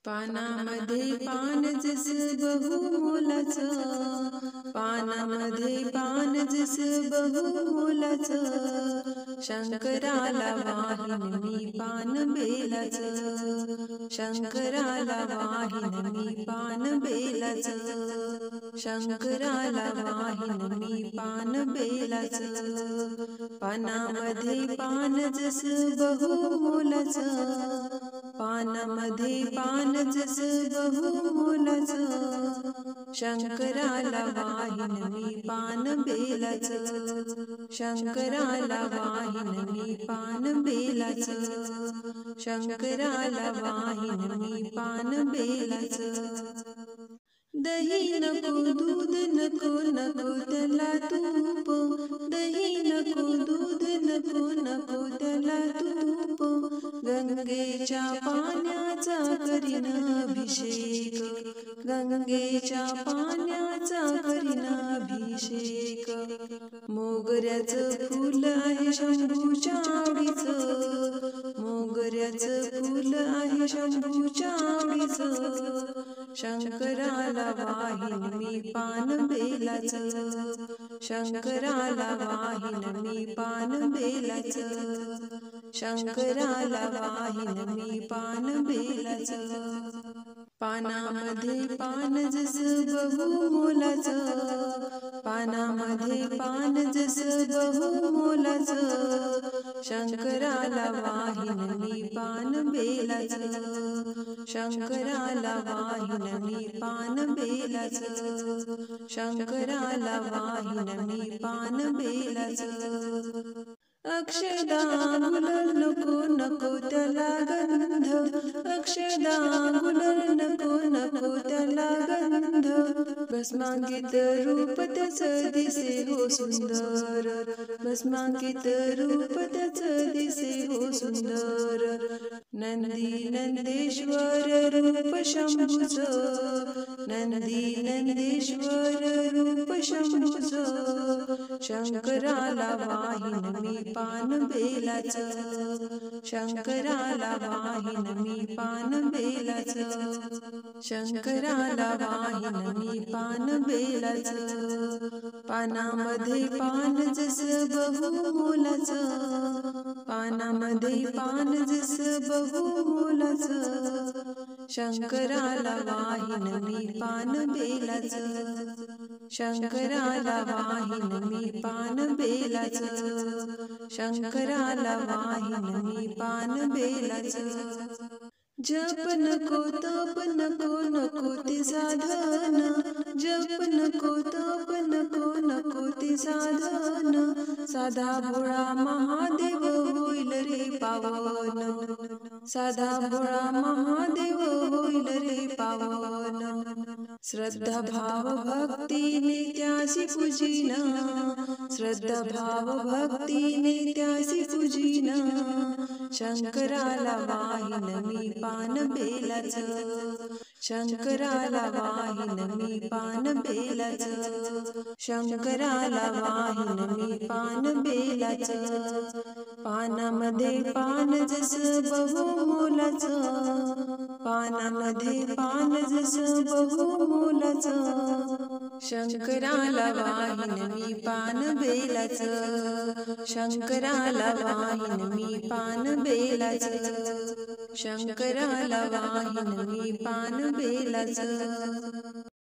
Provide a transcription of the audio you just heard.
पानामध्ये पान जस बहुमोलाचं, पानामध्ये पान जस बहुमोलाचं, शंकराला वाहीन मी पान बेलाचं, शंकराला वाहीन मी पान बेलाचं, शंकराला वाहीन मी पान बेलाचं, पानामध्ये पान जस बहुमोलाचं, पानामध्ये पान जस बहुमोलाचं, शंकराला वाहीन मी पान बेलाचं, शंकराला वाहीन मी पान बेलाचं, शंकराला वाहीन मी पान बेलाचं. दही नको दूध नको नको त्याला तूप, दही नको दूध नको नको त्याला तूप, गंगेच्या पाण्याचा करीन अभिषेक, गंगेच्या पाण्याचा करीन अभिषेक, मोगऱ्याचं फूल आहे शंभूच्या आवडीचं, मोगऱ्याचं फूल आहे शंभूच्या आवडीचं, शंकराला वाहीन मी पान बेलाचं, शंकराला वाहीन मी पान बेलाचं, शंकराला वाहीन मी पान बेलाचं. पानामध्ये पान जस बहुमोलाचं, पानामध्ये पान जस बहुमोलाचं, शंकराला वाहीन मी पान बेलाचं, शंकराला वाहीन मी पान बेलाचं, शंकराला वाहीन मी पान बेलाचं. अक्षदा गुलाल नको नको त्याला गंध, अक्षदा गुलाल नको नको त्याला गंध, भस्मांकित रूप त्याचं दिसे हो सुंदर, भस्मांकित रूप त्याचं दिसे हो सुंदर, नंदी नंदेश्वर रूप शंभूचं, नंदी नंदेश्वर रूप शंभूचं, शंकराला वाहीन मी पान बेलाचं, शंकराला वाहीन मी पान बेलाचं, शंकराला वाहीन मी पान बेलाचं. पानामध्ये पान जस बहुमोलाचं, पानामध्ये पान जस बहुमोलाचं, शंकराला वाहीन मी पान बेलाचं, शंकराला वाहीन मी पान बेलाचं, शंकराला वाहीन मी पान बेलाचं. जप नको तप नको नको ते साधन, जप नको तप नको नको ते साधन, साधा भोळा महादेव होईल रे पावन, साधा भोळा महादेव होईल रे पावन, श्रद्धा भाव भक्तीने त्यासी पूजिन, श्रद्धा भाव भक्तीने त्यासी पूजिन, शंकराला वाहीन मी पान बेलाचं, शंकराला वाहीन मी पान बेलाचं, शंकराला वाहीन मी पान बेलाचं. पानामध्ये पान जस बहुमोलाचं, पानामध्ये पान जस बहुमोलाचं, शंकराला वाहीन मी पान बेलाचं, शंकराला वाहीन मी पान बेलाचं, शंकराला वाहीन मी पान बेलाचं.